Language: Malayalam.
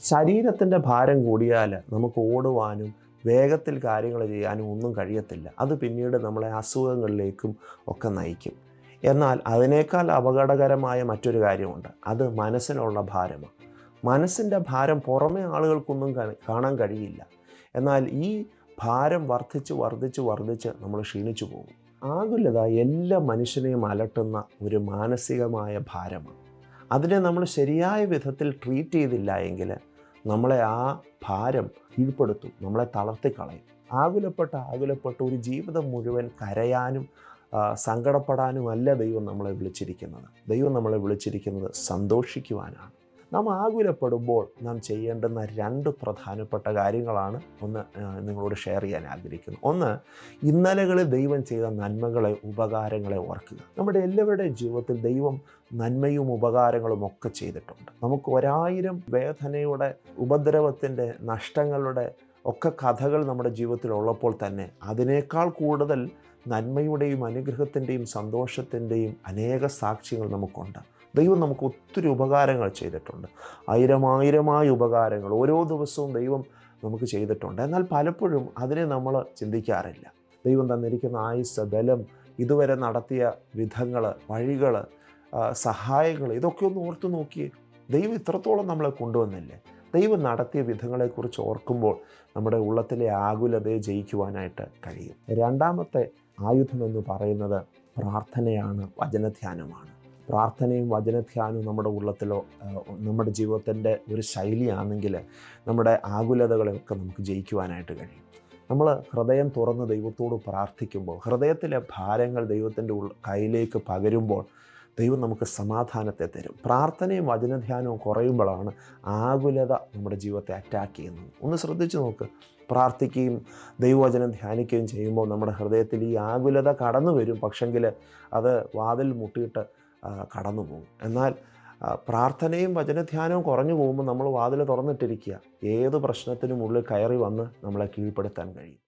ശരീരത്തിൻ്റെ ഭാരം കൂടിയാൽ നമുക്ക് ഓടുവാനും വേഗത്തിൽ കാര്യങ്ങൾ ചെയ്യാനും ഒന്നും കഴിയത്തില്ല. അത് പിന്നീട് നമ്മളെ അസുഖങ്ങളിലേക്കും ഒക്കെ നയിക്കും. എന്നാൽ അതിനേക്കാൾ അപകടകരമായ മറ്റൊരു കാര്യമുണ്ട്. അത് മനസ്സിനുള്ള ഭാരമാണ്. മനസ്സിൻ്റെ ഭാരം പുറമേ ആളുകൾക്കൊന്നും കാണാൻ കഴിയില്ല. എന്നാൽ ഈ ഭാരം വർദ്ധിച്ച് നമ്മൾ ക്ഷീണിച്ചു പോകും. ആകുലത എല്ലാ മനുഷ്യനെയും അലട്ടുന്ന ഒരു മാനസികമായ ഭാരമാണ്. അതിനെ നമ്മൾ ശരിയായ വിധത്തിൽ ട്രീറ്റ് ചെയ്തില്ല എങ്കിൽ നമ്മളെ ആ ഭാരം കീഴ്പ്പെടുത്തും, നമ്മളെ തളർത്തിക്കളയും. ആകുലപ്പെട്ട് ഒരു ജീവിതം മുഴുവൻ കരയാനും സങ്കടപ്പെടാനും അല്ല ദൈവം നമ്മളെ വിളിച്ചിരിക്കുന്നത്. ദൈവം നമ്മളെ വിളിച്ചിരിക്കുന്നത് സന്തോഷിക്കുവാനാണ്. നാം ആകുലപ്പെടുമ്പോൾ നാം ചെയ്യേണ്ടുന്ന 2 പ്രധാനപ്പെട്ട കാര്യങ്ങളാണ് നിങ്ങളോട് ഷെയർ ചെയ്യാൻ ആഗ്രഹിക്കുന്നു. ഒന്ന്, ഇന്നലകളിൽ ദൈവം ചെയ്ത നന്മകളെ, ഉപകാരങ്ങളെ ഓർക്കുക. നമ്മുടെ എല്ലാവരുടെയും ജീവിതത്തിൽ ദൈവം നന്മയും ഉപകാരങ്ങളും ഒക്കെ ചെയ്തിട്ടുണ്ട്. നമുക്ക് 1000 വേദനയുടെ, ഉപദ്രവത്തിൻ്റെ, നഷ്ടങ്ങളുടെ ഒക്കെ കഥകൾ നമ്മുടെ ജീവിതത്തിൽ ഉള്ളപ്പോൾ തന്നെ അതിനേക്കാൾ കൂടുതൽ നന്മയുടെയും അനുഗ്രഹത്തിൻ്റെയും സന്തോഷത്തിൻ്റെയും അനേക സാക്ഷ്യങ്ങൾ നമുക്കുണ്ട്. ദൈവം നമുക്ക് ഒത്തിരി ഉപകാരങ്ങൾ ചെയ്തിട്ടുണ്ട്. ആയിരമായ ഉപകാരങ്ങൾ ഓരോ ദിവസവും ദൈവം നമുക്ക് ചെയ്തിട്ടുണ്ട്. എന്നാൽ പലപ്പോഴും അതിനെ നമ്മൾ ചിന്തിക്കാറില്ല. ദൈവം തന്നിരിക്കുന്ന ആയുസ്സ്, ബലം, ഇതുവരെ നടത്തിയ വിധങ്ങൾ, വഴികൾ, സഹായങ്ങൾ, ഇതൊക്കെ ഒന്ന് ഓർത്തു നോക്കിയേ. ദൈവം ഇത്രത്തോളം നമ്മളെ കൊണ്ടുവന്നില്ലേ? ദൈവം നടത്തിയ വിധങ്ങളെക്കുറിച്ച് ഓർക്കുമ്പോൾ നമ്മുടെ ഉള്ളത്തിലെ ആകുലതയെ ജയിക്കുവാനായിട്ട് കഴിയും. രണ്ടാമത്തെ ആയുധം എന്ന് പറയുന്നത് പ്രാർത്ഥനയാണ്, വചനധ്യാനമാണ്. പ്രാർത്ഥനയും വചനധ്യാനവും നമ്മുടെ ഉള്ളത്തിലോ നമ്മുടെ ജീവിതത്തിൻ്റെ ഒരു ശൈലിയാണെങ്കിൽ നമ്മുടെ ആകുലതകളെയൊക്കെ നമുക്ക് ജയിക്കുവാനായിട്ട് കഴിയും. നമ്മൾ ഹൃദയം തുറന്ന് ദൈവത്തോട് പ്രാർത്ഥിക്കുമ്പോൾ, ഹൃദയത്തിലെ ഭാരങ്ങൾ ദൈവത്തിൻ്റെ കയ്യിലേക്ക് പകരുമ്പോൾ ദൈവം നമുക്ക് സമാധാനത്തെ തരും. പ്രാർത്ഥനയും വചനധ്യാനവും കുറയുമ്പോഴാണ് ആകുലത നമ്മുടെ ജീവിതത്തെ അറ്റാക്ക് ചെയ്യുന്നത്. ഒന്ന് ശ്രദ്ധിച്ചു നോക്ക്. പ്രാർത്ഥിക്കുകയും ദൈവവചനം ധ്യാനിക്കുകയും ചെയ്യുമ്പോൾ നമ്മുടെ ഹൃദയത്തിൽ ഈ ആകുലത കടന്നു വരും. പക്ഷെങ്കിൽ അത് വാതിൽ മുട്ടിയിട്ട് കടന്നു പോകും. എന്നാൽ പ്രാർത്ഥനയും വചനധ്യാനവും കുറഞ്ഞു പോകുമ്പോൾ നമ്മൾ വാതിൽ തുറന്നിട്ടിരിക്കുക. ഏത് പ്രശ്നത്തിനും ഉള്ളിൽ കയറി വന്ന് നമ്മളെ കീഴ്പ്പെടുത്താൻ കഴിയും.